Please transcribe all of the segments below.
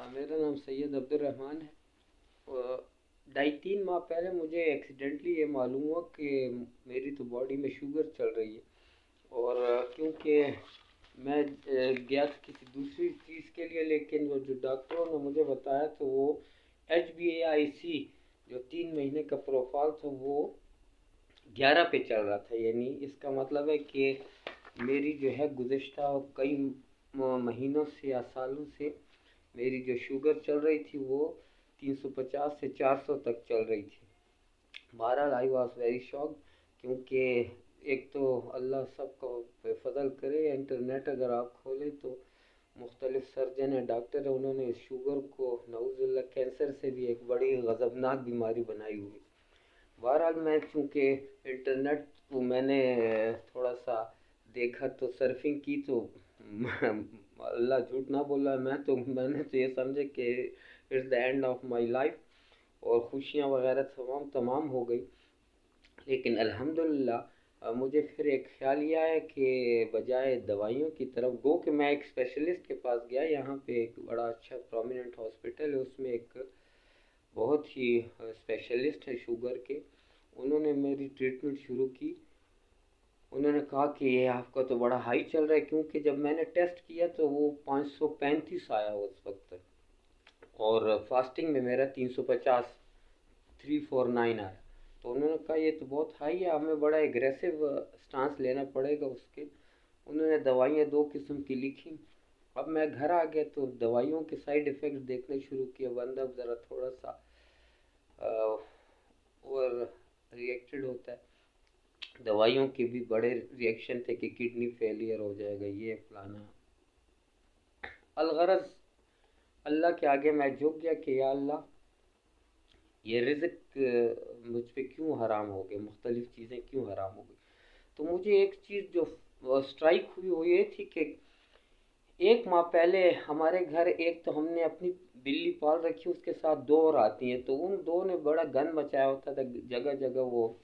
मेरा नाम सैयद अब्दुलरहमान है। 2.5-3 माह पहले मुझे एक्सीडेंटली ये मालूम हुआ कि मेरी तो बॉडी में शुगर चल रही है। और क्योंकि मैं गया था किसी दूसरी चीज़ के लिए, लेकिन वो जो डॉक्टरों ने मुझे बताया तो वो HbA1c जो 3 महीने का प्रोफाइल था वो 11 पे चल रहा था। यानी इसका मतलब है कि मेरी जो है गुज़िश्ता कई महीनों से या सालों से मेरी जो शुगर चल रही थी वो 350 से 400 तक चल रही थी। बहरहाल आई वॉज वेरी शॉक, क्योंकि एक तो अल्लाह सबको पे फजल करे, इंटरनेट अगर आप खोलें तो मुख्तलिफ सर्जन है, डॉक्टर है, उन्होंने इस शुगर को नऊज़ुबिल्लाह कैंसर से भी एक बड़ी गज़बनाक बीमारी बनाई हुई। बहरहाल मैं चूँकि इंटरनेट को मैंने थोड़ा सा देखा तो सर्फिंग की तो अल्लाह झूठ ना बोला, मैंने तो ये समझे कि it's the end of my life और खुशियाँ वगैरह तमाम तमाम हो गई। लेकिन अल्हम्दुलिल्लाह मुझे फिर एक ख्याल ये आया कि बजाय दवाइयों की तरफ गो कि मैं एक स्पेशलिस्ट के पास गया। यहाँ पे एक बड़ा अच्छा प्रोमिनेंट हॉस्पिटल है, उसमें एक बहुत ही स्पेशलिस्ट है शुगर के। उन्होंने मेरी ट्रीटमेंट शुरू की। उन्होंने कहा कि ये आपका तो बड़ा हाई चल रहा है, क्योंकि जब मैंने टेस्ट किया तो वो 535 आया उस वक्त, और फास्टिंग में मेरा 350 349 आया। तो उन्होंने कहा ये तो बहुत हाई है, हमें बड़ा एग्रेसिव स्टांस लेना पड़ेगा उसके। उन्होंने दवाइयाँ 2 किस्म की लिखी। अब मैं घर आ गया तो दवाइयों के साइड इफ़ेक्ट्स देखने शुरू किए। बंदा ज़रा थोड़ा सा ओवर रिएक्टेड होता है। दवाइयों के भी बड़े रिएक्शन थे कि किडनी फेलियर हो जाएगा, ये फलाना। अलगरज अल्लाह के आगे मैं झुक गया कि या अल्लाह, ये रिज़्क मुझ पे क्यों हराम हो गए, मुख्तलिफ़ चीज़ें क्यों हराम हो गई। तो मुझे एक चीज़ जो स्ट्राइक हुई वो ये थी कि 1 माह पहले हमारे घर एक तो हमने अपनी बिल्ली पाल रखी, उसके साथ 2 और आती हैं, तो उन 2 ने बड़ा गंद मचाया होता था। जगह जगह वो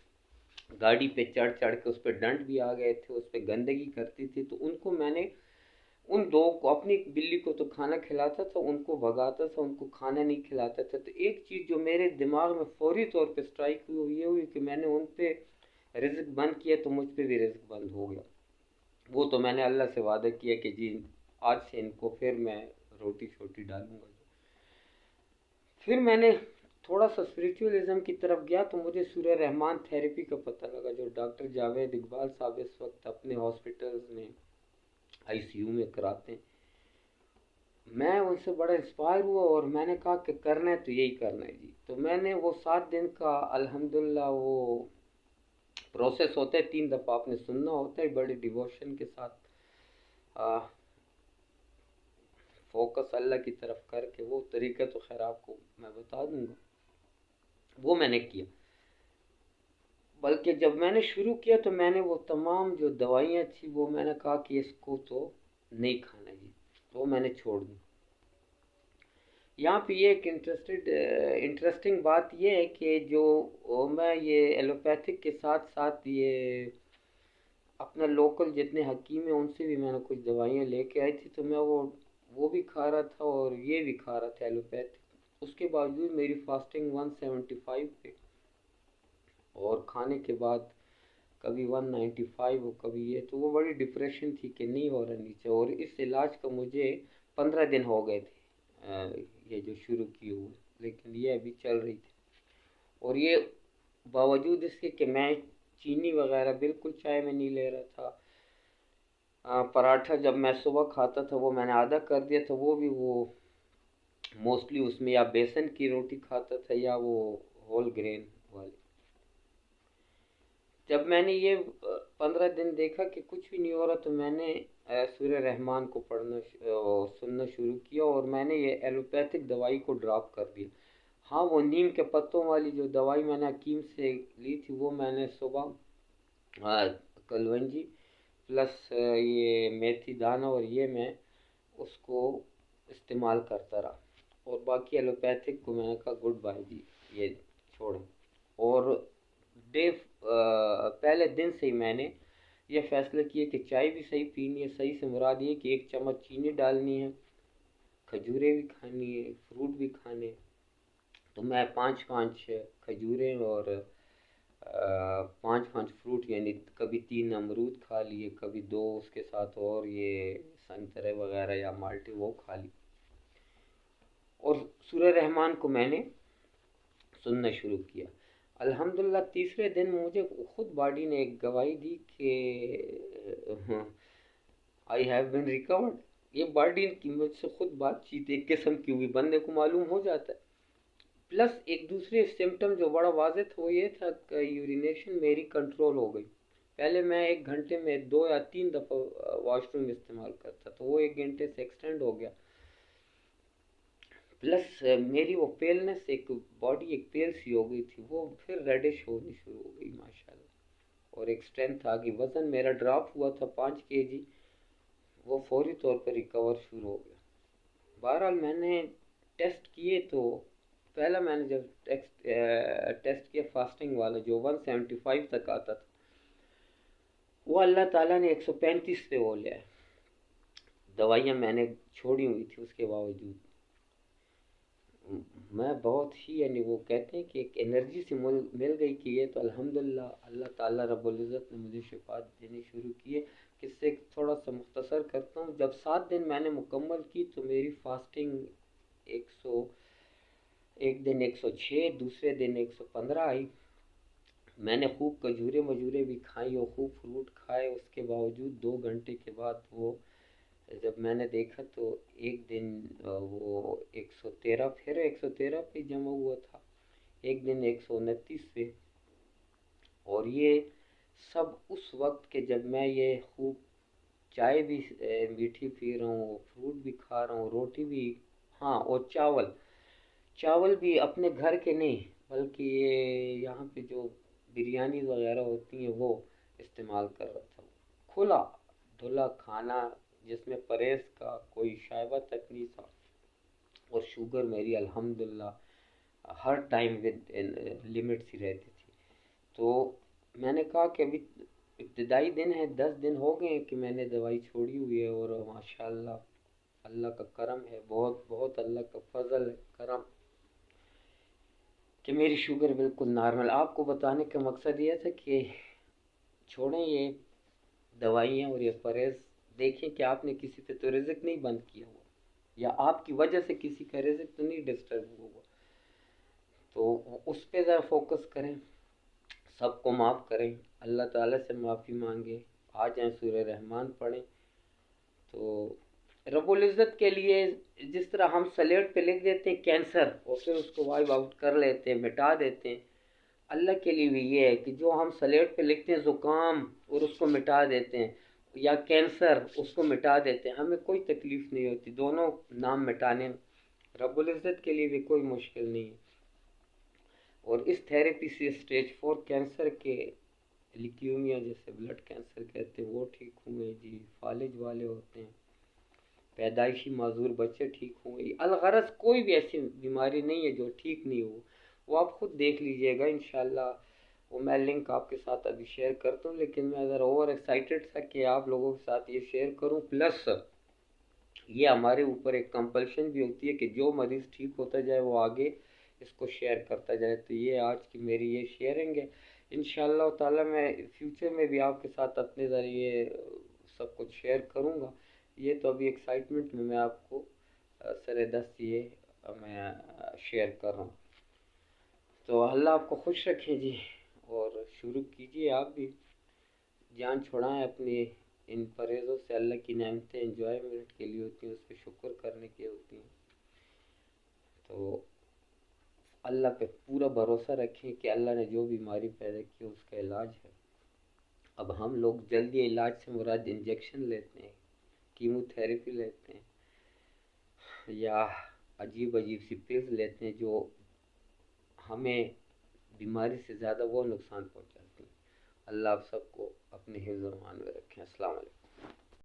गाड़ी पे चढ़ चढ़ के उस पर डंड भी आ गए थे, उस पर गंदगी करती थी। तो उनको मैंने उन 2 को, अपनी बिल्ली को तो खाना खिलाता था, उनको भगाता था, उनको खाना नहीं खिलाता था। तो एक चीज़ जो मेरे दिमाग में फौरी तौर पे स्ट्राइक हुई वो ये हुई कि मैंने उन पे रिज़्क बंद किया तो मुझ पे भी रिज़्क बंद हो गया। वो तो मैंने अल्लाह से वादा किया कि जी आज से इनको फिर मैं रोटी शोटी डालूंगा। फिर मैंने थोड़ा सा स्पिरिचुअलिज्म की तरफ गया तो मुझे सूर्य रहमान थेरेपी का पता लगा, जो डॉक्टर जावेद इकबाल साहब इस वक्त अपने हॉस्पिटल्स में ICU में कराते हैं। मैं उनसे बड़ा इंस्पायर हुआ और मैंने कहा कि करना है तो यही करना है जी। तो मैंने वो 7 दिन का अल्हम्दुलिल्लाह वो प्रोसेस होता है, 3 दफ़ा आपने सुनना होता है बड़े डिवोशन के साथ, फोकस अल्लाह की तरफ करके। वो तरीका तो खैर आपको मैं बता दूंगा, वो मैंने किया। बल्कि जब मैंने शुरू किया तो मैंने वो तमाम जो दवाइयाँ थी वो मैंने कहा कि इसको तो नहीं खाना जी, तो मैंने छोड़ दी। यहाँ पे ये एक इंटरेस्टिंग बात ये है कि जो मैं ये एलोपैथिक के साथ साथ ये अपना लोकल जितने हकीम हैं उनसे भी मैंने कुछ दवाइयाँ लेके आई थी, तो मैं वो भी खा रहा था और ये भी खा रहा था एलोपैथिक। उसके बावजूद मेरी फास्टिंग 175 पे, और खाने के बाद कभी 195 और कभी ये, तो वो बड़ी डिप्रेशन थी कि नहीं हो रहा नीचे। और इस इलाज का मुझे 15 दिन हो गए थे ये जो शुरू की हुई, लेकिन ये अभी चल रही थी। और ये बावजूद इसके कि मैं चीनी वगैरह बिल्कुल चाय में नहीं ले रहा था। पराठा जब मैं सुबह खाता था वो मैंने आधा कर दिया था, वो भी वो मोस्टली उसमें या बेसन की रोटी खाता था या वो होल ग्रेन वाली। जब मैंने ये 15 दिन देखा कि कुछ भी नहीं हो रहा तो मैंने सूर्य रहमान को सुनना शुरू किया और मैंने ये एलोपैथिक दवाई को ड्रॉप कर दिया। हाँ, वो नीम के पत्तों वाली जो दवाई मैंने हकीम से ली थी वो मैंने सुबह कलवंजी प्लस ये मेथी दाना और ये मैं उसको इस्तेमाल करता रहा। और बाकी एलोपैथिक को मैंने कहा गुड बाय जी, ये छोड़ें। और पहले दिन से ही मैंने ये फैसला किया कि चाय भी सही पीनी है। सही से मुराद ये कि 1 चम्मच चीनी डालनी है, کھجوریں بھی کھانی ہے، فروٹ بھی کھانے، تو میں 5 5 کھجوریں اور 5 5 فروٹ، یعنی کبھی 3 امرود کھا لیے، کبھی 2 اس کے ساتھ، اور یہ سنترے وغیرہ یا مالٹے وہ کھا لی، اور سورہ رحمان کو میں نے سننا شروع کیا۔ الحمدللہ تیسرے دن مجھے خود باڈی نے ایک گواہی دی کہ آئی ہیو بین ریکورڈ۔ یہ باڈی کی مجھ سے خود بات چیت ایک قسم کی ہوئی، بندے کو معلوم ہو جاتا ہے۔ پلس ایک دوسرے سمٹم جو بڑا واضح تھا وہ یہ تھا کہ یورینیشن میری کنٹرول ہو گئی۔ پہلے میں 1 گھنٹے میں 2 یا 3 دفعہ واش روم استعمال کرتا، تو وہ 1 گھنٹے سے ایکسٹینڈ ہو گیا۔ پلس میری وہ پیلنس، ایک باڈی ایک پیل سی ہو گئی تھی، وہ پھر ریڈش ہونی شروع ہو گئی ماشاءاللہ، اور ایک اسٹرینتھ آ گئی۔ وزن میرا ڈراپ ہوا تھا 5 kg، وہ فوری طور پر ریکور شروع ہو گیا۔ بہرحال میں نے ٹیسٹ کیے، تو پہلا میں نے جب ٹیسٹ کیا فاسٹنگ والا جو 175 تک آتا تھا، وہ اللہ تعالیٰ نے 135 پہ ہو لیا ہے۔ دوائیاں میں نے چھوڑی ہوئی تھی، اس کے باوجود میں بہت ہی، یعنی وہ کہتے ہیں کہ ایک انرجی سے مل گئی کہ یہ تو الحمدللہ اللہ تعالیٰ رب العزت نے مجھے شفا دینے شروع کیے۔ کس سے تھوڑا سا مختصر کرتا ہوں، جب 7 دن میں نے مکمل کی تو میری فاسٹنگ 1 دن 106، دوسرے دن 115 آئی۔ میں نے خوب کھجورے بھی کھائیں اور خوب فروٹ کھائے، اس کے باوجود 2 گھنٹے کے بعد وہ جب میں نے دیکھا تو ایک دن وہ 113، پھر 113 پہ جمع ہوا تھا، ایک دن 129 پہ، اور یہ سب اس وقت کے جب میں یہ خوب چائے بھی میٹھی پی رہا ہوں، فروٹ بھی کھا رہا ہوں، روٹی بھی، ہاں، اور چاول بھی اپنے گھر کے نہیں بلکہ یہ یہاں پہ جو بریانی وغیرہ ہوتی ہیں وہ استعمال کر رہا تھا۔ کھلا دھلا کھانا جس میں پرہیز کا کوئی شائبہ تک نہیں تھا، اور شوگر میری الحمدللہ ہر ٹائم ود لمٹ سی رہتی تھی۔ تو میں نے کہا کہ ابھی ابتدائی دن ہے، 10 دن ہو گئے ہیں کہ میں نے دوائی چھوڑی ہوئی ہے، اور ماشاءاللہ اللہ کا کرم ہے، بہت بہت اللہ کا فضل ہے، کرم، کہ میری شوگر بالکل نارمل۔ آپ کو بتانے کا مقصد یہ تھا کہ چھوڑیں یہ دوائیاں اور یہ پرہیز، دیکھیں کہ آپ نے کسی پہ تو رزق نہیں بند کیا ہوا، یا آپ کی وجہ سے کسی کا رزق تو نہیں ڈسٹرب ہوا، تو اس پہ ذرا فوکس کریں، سب کو معاف کریں، اللہ تعالیٰ سے معافی مانگیں، آ جائیں سورہ رحمان پڑھیں۔ تو رب العزت کے لیے جس طرح ہم سلیٹ پہ لکھ دیتے ہیں کینسر، اور پھر اس کو وائپ آؤٹ کر لیتے ہیں، مٹا دیتے ہیں، اللہ کے لیے بھی یہ ہے کہ جو ہم سلیٹ پہ لکھتے ہیں زکام اور اس کو مٹا دیتے ہیں، یا کینسر اس کو مٹا دیتے ہیں، ہمیں کوئی تکلیف نہیں ہوتی دونوں نام مٹانے میں، رب العزت کے لیے بھی کوئی مشکل نہیں ہے۔ اور اس تھیراپی سے اسٹیج 4 کینسر کے، لیکیومیا جیسے بلڈ کینسر کہتے ہیں، وہ ٹھیک ہوئے جی، فالج والے ہوتے ہیں، پیدائشی معذور بچے ٹھیک ہوئے، الغرض کوئی بھی ایسی بیماری نہیں ہے جو ٹھیک نہیں ہو، وہ آپ خود دیکھ لیجئے گا انشاءاللہ۔ وہ میں لنک آپ کے ساتھ ابھی شیئر کرتا ہوں، لیکن میں ذرا اوور ایکسائٹیڈ تھا کہ آپ لوگوں کے ساتھ یہ شیئر کروں، پلس یہ ہمارے اوپر ایک کمپلشن بھی ہوتی ہے کہ جو مریض ٹھیک ہوتا جائے وہ آگے اس کو شیئر کرتا جائے۔ تو یہ آج کی میری یہ شیئرنگ ہے، انشاءاللہ تعالی میں فیوچر میں بھی آپ کے ساتھ اپنے ذریعے سب کچھ شیئر کروں گا۔ یہ تو ابھی ایکسائٹمنٹ میں آپ کو سر دست یہ میں شیئر کر رہا ہوں۔ تو اللہ آپ کو خوش رکھیں جی، اور شروع کیجئے آپ بھی، جان چھوڑائیں اپنی ان پرہیزوں سے، اللہ کی نعمتیں انجوائمنٹ کے لیے ہوتی ہیں، اس پہ شکر کرنے کی ہوتی ہیں۔ تو اللہ پہ پورا بھروسہ رکھیں کہ اللہ نے جو بیماری پیدا کی اس کا علاج ہے۔ اب ہم لوگ جلدی علاج سے مراد انجیکشن لیتے ہیں، کیمو تھیراپی لیتے ہیں، یا عجیب سی پلز لیتے ہیں جو ہمیں بیماری سے زیادہ وہ نقصان پہنچاتی ہیں۔ اللہ آپ سب کو اپنے حفظ و امان میں رکھیں۔ السلام علیکم۔